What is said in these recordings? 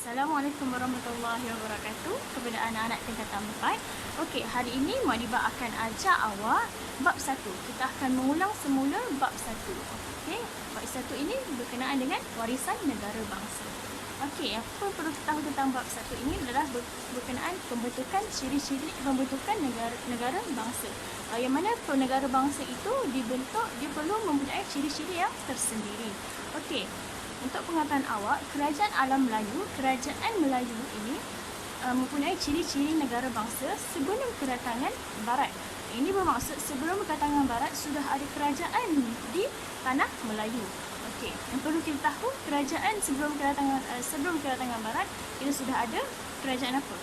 Assalamualaikum warahmatullahi wabarakatuh kepada anak-anak tingkatan 4. Okey, hari ini Mak Diba akan ajak awak bab 1. Kita akan mengulang semula bab 1. Okey, bab 1 ini berkenaan dengan warisan negara bangsa. Okey, apa perlu kita tahu tentang bab 1 ini adalah berkenaan pembentukan ciri-ciri pembentukan negara bangsa. Yang mana negara bangsa itu dibentuk, dia perlu mempunyai ciri-ciri yang tersendiri. Okey. Untuk pengetahuan awak, Kerajaan Alam Melayu, Kerajaan Melayu ini mempunyai ciri-ciri negara bangsa sebelum kedatangan Barat. Ini bermaksud sebelum kedatangan Barat sudah ada kerajaan di tanah Melayu. Okey, yang perlu kita tahu, kerajaan sebelum kedatangan Barat itu sudah ada kerajaan apa?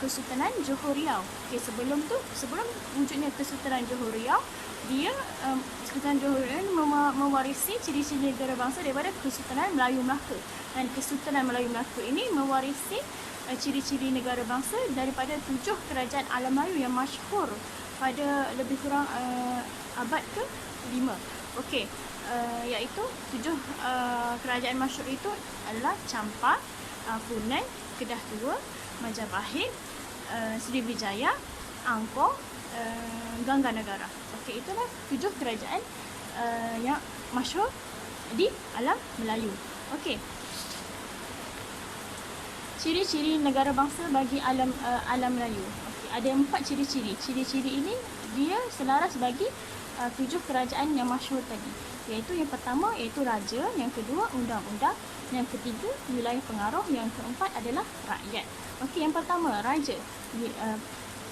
Kesultanan Johor Riau. Okey, sebelum wujudnya Kesultanan Johor Riau, dia Kesultanan Johor Riau mewarisi ciri-ciri negara bangsa daripada Kesultanan Melayu Melaka, dan Kesultanan Melayu Melaka ini mewarisi ciri-ciri negara bangsa daripada 7 kerajaan alam Melayu yang masyhur pada lebih kurang abad ke-5. Okey, iaitu 7 kerajaan masyhur itu adalah Champa, Funan, Kedah Tua, Majapahit, Sriwijaya, Angkor, Gangganegara. Okey, itulah 7 kerajaan yang masyhur di alam Melayu. Okey. Ciri-ciri negara bangsa bagi alam Melayu. Okey, ada 4 ciri-ciri. Ciri-ciri ini dia selaras bagi 7 kerajaan yang masyhur tadi. Iaitu yang pertama iaitu raja, yang kedua undang-undang, yang ketiga wilayah pengaruh, yang keempat adalah rakyat. Okey, yang pertama raja.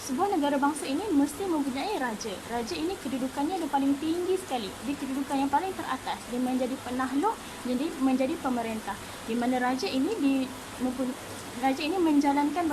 Sebuah negara bangsa ini mesti mempunyai raja. Raja ini kedudukannya yang paling tinggi sekali. Dia kedudukan yang paling teratas. Dia menjadi penakluk, jadi menjadi pemerintah. Di mana raja ini menjalankan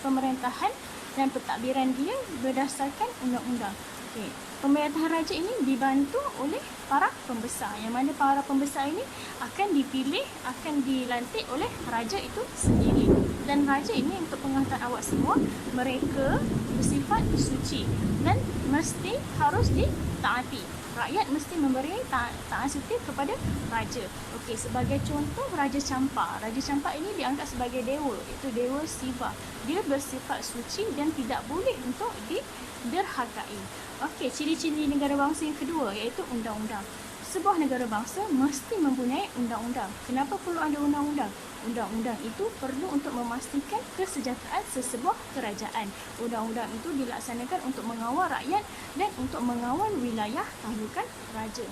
pemerintahan dan pentadbiran dia berdasarkan undang-undang. Okey. Pemerintahan raja ini dibantu oleh para pembesar, yang mana para pembesar ini akan dipilih, akan dilantik oleh raja itu sendiri. Dan raja ini, untuk pengetahuan awak semua, mereka bersifat suci dan mesti harus ditaati. Rakyat mesti memberi taat suci kepada raja. Okey, sebagai contoh Raja Champa. Raja Champa ini dianggap sebagai dewa, iaitu Dewa Siva. Dia bersifat suci dan tidak boleh untuk diderhakai. Okey, ciri-ciri negara bangsa yang kedua iaitu undang-undang. Sebuah negara bangsa mesti mempunyai undang-undang. Kenapa perlu ada undang-undang? Undang-undang itu perlu untuk memastikan kesejahteraan sesebuah kerajaan. Undang-undang itu dilaksanakan untuk mengawal rakyat dan untuk mengawal wilayah talukan raja.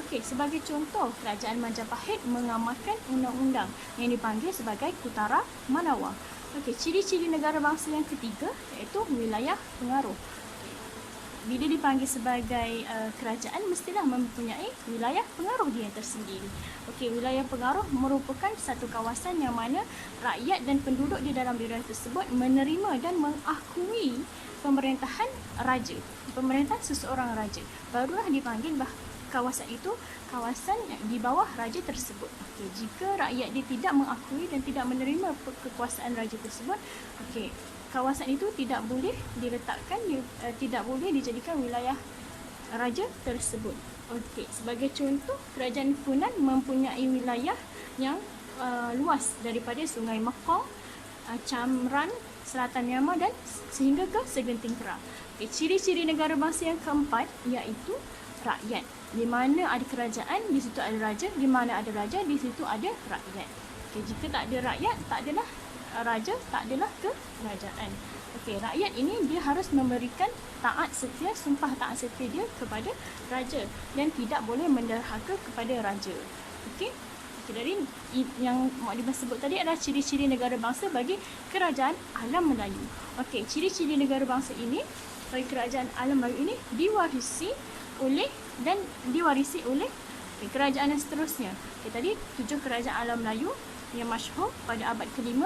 Okey, sebagai contoh, Kerajaan Majapahit mengamalkan undang-undang yang dipanggil sebagai Kutara Manawa. Okey, ciri-ciri negara bangsa yang ketiga iaitu wilayah pengaruh. Bila dipanggil sebagai kerajaan, mestilah mempunyai wilayah pengaruh dia tersendiri. Okey, wilayah pengaruh merupakan satu kawasan yang mana rakyat dan penduduk di dalam wilayah tersebut menerima dan mengakui pemerintahan raja, pemerintahan seseorang raja. Barulah dipanggil kawasan itu kawasan di bawah raja tersebut. Okey, jika rakyat dia tidak mengakui dan tidak menerima kekuasaan raja tersebut, okey, kawasan itu tidak boleh diletakkan, tidak boleh dijadikan wilayah raja tersebut. Okey, sebagai contoh, Kerajaan Funan mempunyai wilayah yang luas daripada Sungai Mekong, Camran, Selatan Myanmar dan sehingga ke Segenting Kerak. Okey, ciri-ciri negara bangsa yang keempat iaitu rakyat. Di mana ada kerajaan, di situ ada raja. Di mana ada raja, di situ ada rakyat. Okey, jika tak ada rakyat, tak adalah raja, tak adalah kerajaan. Okey, rakyat ini dia harus memberikan taat setia, sumpah taat setia dia kepada raja dan tidak boleh menderhaka kepada raja. Okey. Dari yang Mak Diba sebut tadi adalah ciri-ciri negara bangsa bagi Kerajaan Alam Melayu. Okey, ciri-ciri negara bangsa ini bagi Kerajaan Alam Melayu ini diwarisi oleh kerajaan yang seterusnya. Okey, tadi 7 kerajaan alam Melayu yang masyhur pada abad ke-5.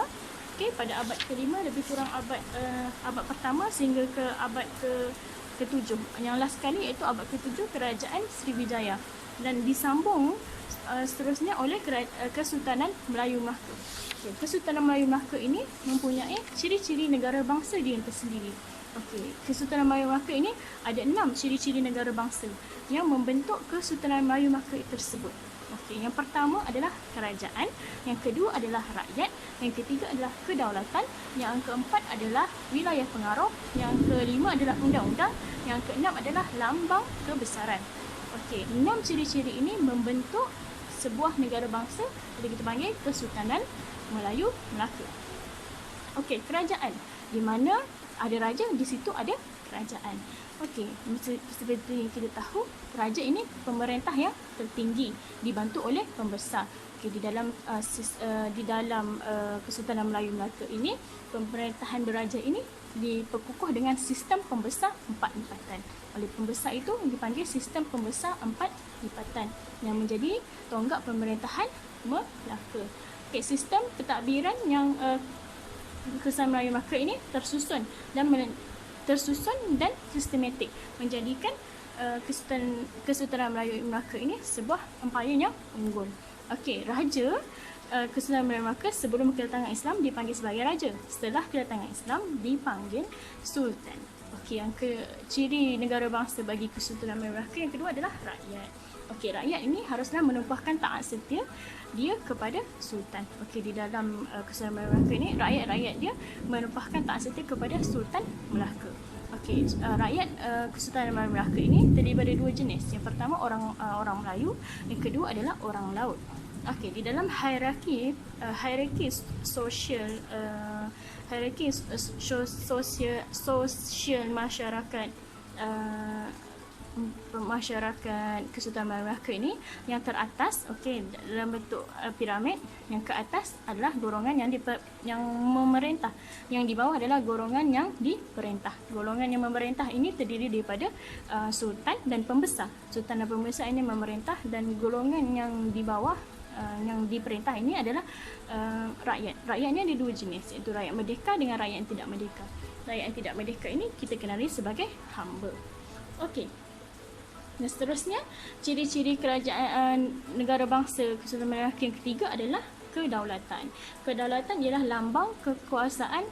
Okey, pada abad ke-5 lebih kurang abad pertama sehingga ke abad ke-7. Yang last sekali iaitu abad ke-7 Kerajaan Sriwijaya, dan disambung seterusnya oleh Kesultanan Melayu Melaka. Okey, Kesultanan Melayu Melaka ini mempunyai ciri-ciri negara bangsa dia tersendiri. Okey, Kesultanan Melayu Melaka ini ada 6 ciri-ciri negara bangsa yang membentuk Kesultanan Melayu Melaka tersebut. Okey, yang pertama adalah kerajaan, yang kedua adalah rakyat, yang ketiga adalah kedaulatan, yang keempat adalah wilayah pengaruh, yang kelima adalah undang-undang, yang keenam adalah lambang kebesaran. Okey, 6 ciri-ciri ini membentuk sebuah negara bangsa yang kita panggil Kesultanan Melayu Melaka. Okey, kerajaan. Di mana ada raja, di situ ada kerajaan. Okey, seperti kita tahu, raja ini pemerintah yang tertinggi dibantu oleh pembesar. Okey, di dalam Kesultanan Melayu Melaka ini, pemerintahan beraja ini diperkukuh dengan sistem pembesar 4 lipatan. Oleh pembesar itu dipanggil sistem pembesar 4 lipatan yang menjadi tonggak pemerintahan Melaka. Okey, sistem pentadbiran yang Kesultanan Melayu Melaka ini tersusun dan sistematik, menjadikan Kesultanan Melayu Melaka ini sebuah empayar yang unggul. Okey, raja Kesultanan Melayu Melaka sebelum kedatangan Islam dipanggil sebagai raja. Setelah kedatangan Islam dipanggil sultan. Okey, yang ciri negara bangsa bagi Kesultanan Melayu Melaka yang kedua adalah rakyat. Okey, rakyat ini haruslah menumpahkan taat setia dia kepada sultan. Okey, di dalam Kesultanan Melayu Melaka ini rakyat dia menumpahkan taat setia kepada Sultan Melaka. Okey, rakyat Kesultanan Melayu Melaka ini terdiri dari 2 jenis. Yang pertama orang Melayu, yang kedua adalah orang laut. Okey, di dalam hierarki sosial masyarakat Kesultanan Melayu Melaka ini, yang teratas dalam bentuk piramid, yang ke atas adalah golongan yang memerintah, yang di bawah adalah golongan yang diperintah. Golongan yang memerintah ini terdiri daripada sultan dan pembesar. Sultan dan pembesar ini memerintah, dan golongan yang di bawah yang diperintah ini adalah rakyat. Rakyatnya ada 2 jenis, iaitu rakyat merdeka dengan rakyat yang tidak merdeka. Rakyat yang tidak merdeka ini kita kenali sebagai hamba. Okey. Dan seterusnya, ciri-ciri kerajaan negara bangsa Kesultanan Melayu Melaka yang ketiga adalah kedaulatan. Kedaulatan ialah lambang kekuasaan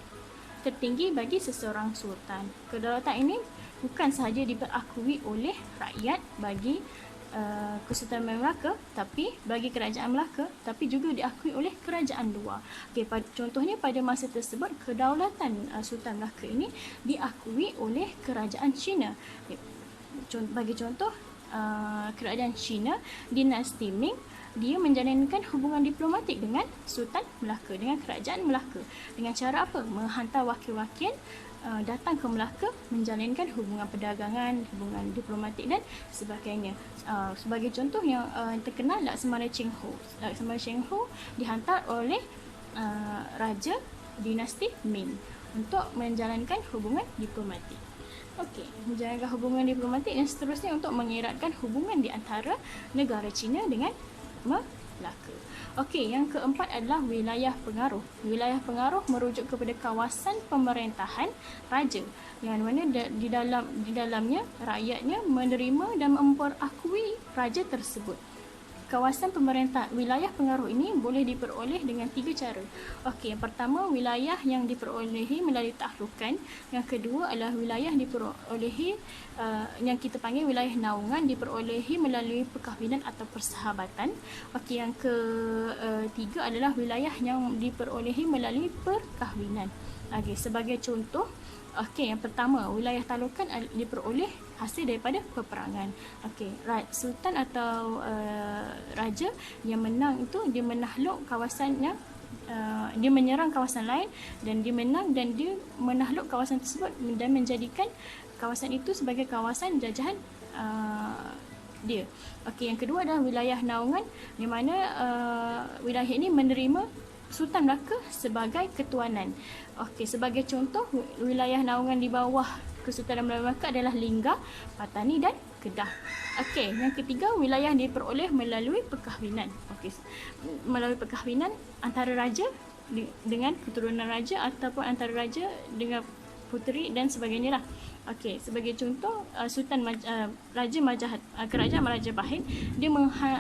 tertinggi bagi seseorang sultan. Kedaulatan ini bukan sahaja diperakui oleh rakyat bagi Kesultanan Melayu Melaka, tapi bagi kerajaan Melaka, tapi juga diakui oleh kerajaan luar. Okey, contohnya pada masa tersebut kedaulatan Sultan Melaka ini diakui oleh kerajaan China. Bagi contoh, kerajaan China, dinasti Ming, dia menjalinkan hubungan diplomatik dengan Sultan Melaka, dengan kerajaan Melaka. Dengan cara apa? Menghantar wakil-wakil datang ke Melaka, menjalinkan hubungan perdagangan, hubungan diplomatik dan sebagainya. Sebagai contoh yang terkenal, Laksamana Cheng Ho. Laksamana Cheng Ho dihantar oleh raja dinasti Ming untuk menjalankan hubungan diplomatik. Okey, menjalankan hubungan diplomatik dan seterusnya untuk mengeratkan hubungan di antara negara China dengan Melaka. Okey, yang keempat adalah wilayah pengaruh. Wilayah pengaruh merujuk kepada kawasan pemerintahan raja, yang mana di dalamnya rakyatnya menerima dan memperakui raja tersebut. Kawasan pemerintah, wilayah pengaruh ini boleh diperoleh dengan 3 cara. Okey, yang pertama, wilayah yang diperolehi melalui takhlukan. Yang kedua adalah wilayah diperolehi yang kita panggil wilayah naungan, diperolehi melalui perkahwinan atau persahabatan. Okey, yang ketiga adalah wilayah yang diperolehi melalui perkahwinan. Okey, sebagai contoh, okey, yang pertama, wilayah talukan diperoleh hasil daripada peperangan. Okey, sultan atau raja yang menang itu, dia menakluk kawasannya, dia menyerang kawasan lain dan dia menang, dan dia menakluk kawasan tersebut dan menjadikan kawasan itu sebagai kawasan jajahan dia. Okey, yang kedua adalah wilayah naungan, di mana wilayah ini menerima Sultan Melaka sebagai ketuanan. Okey, sebagai contoh, wilayah naungan di bawah Kesultanan Melayu Melaka adalah Lingga, Patani dan Kedah. Okey, yang ketiga, wilayah diperoleh melalui perkahwinan. Okey, melalui perkahwinan antara raja dengan keturunan raja ataupun antara raja dengan puteri dan sebagainya lah. Okey, sebagai contoh, Kerajaan Majapahit, dia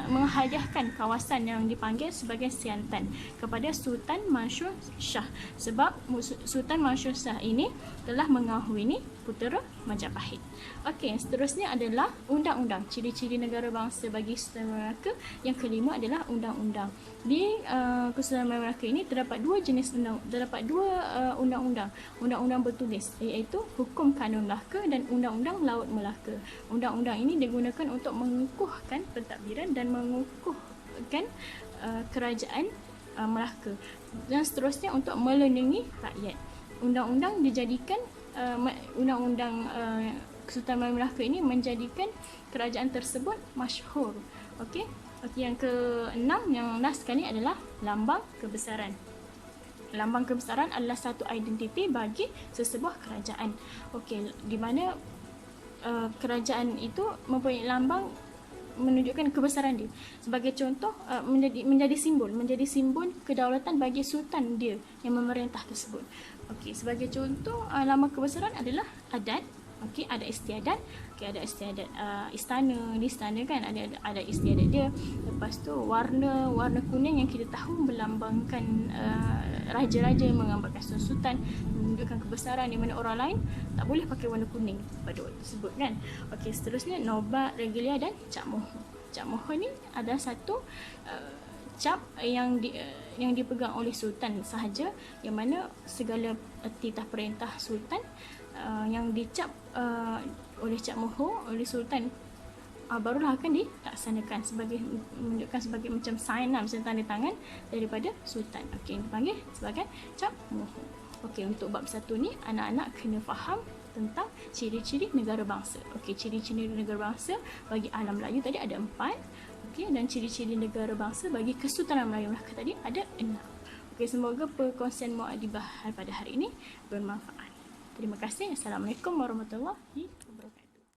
menghadiahkan kawasan yang dipanggil sebagai Siantan kepada Sultan Mansur Shah, sebab Sultan Mansur Shah ini telah mengahwini Putera Majapahit. Okey, seterusnya adalah undang-undang, ciri-ciri negara bangsa bagi Kesultanan Melaka. Yang kelima adalah undang-undang. Di Kesultanan Melaka ini terdapat dua undang-undang. Undang-undang bertulis, iaitu Hukum Kanun Melaka dan Undang-undang Laut Melaka. Undang-undang ini digunakan untuk mengukuhkan pentadbiran dan mengukuhkan kerajaan Melaka, dan seterusnya untuk melindungi rakyat. Undang-undang dijadikan undang-undang Kesultanan Melaka ini menjadikan kerajaan tersebut masyhur. Okey. Yang keenam, yang last sekali adalah lambang kebesaran. Lambang kebesaran adalah satu identiti bagi sesebuah kerajaan. Okey, di mana kerajaan itu mempunyai lambang menunjukkan kebesaran dia. Sebagai contoh, menjadi simbol kedaulatan bagi sultan dia yang memerintah tersebut. Okey, sebagai contoh lambang kebesaran adalah adat. Okey, ada istiadat. Okey, ada istiadat istana. Di istana kan ada istiadat dia. Lepas tu warna kuning yang kita tahu melambangkan raja-raja, menggambarkan sultan, menunjukkan kebesaran, di mana orang lain tak boleh pakai warna kuning pada waktu tersebut kan. Okey, seterusnya nobat, regalia dan cap mohon. Cap mohon ni adalah satu cap yang dipegang oleh sultan sahaja, yang mana segala titah perintah sultan yang dicap oleh cap mohon oleh sultan barulah akan dilaksanakan, menunjukkan sebagai macam sign, macam tanda tangan daripada sultan. Okey, dipanggil sebagai cap mohon. Okey, untuk bab 1 ni anak-anak kena faham tentang ciri-ciri negara bangsa. Okey, ciri-ciri negara bangsa bagi alam Melayu tadi ada 4. Okey, dan ciri-ciri negara bangsa bagi Kesultanan Melayu Melaka tadi ada 6. Okey, semoga perkongsian Muadibah pada hari ini bermanfaat. Terima kasih. Assalamualaikum warahmatullahi wabarakatuh.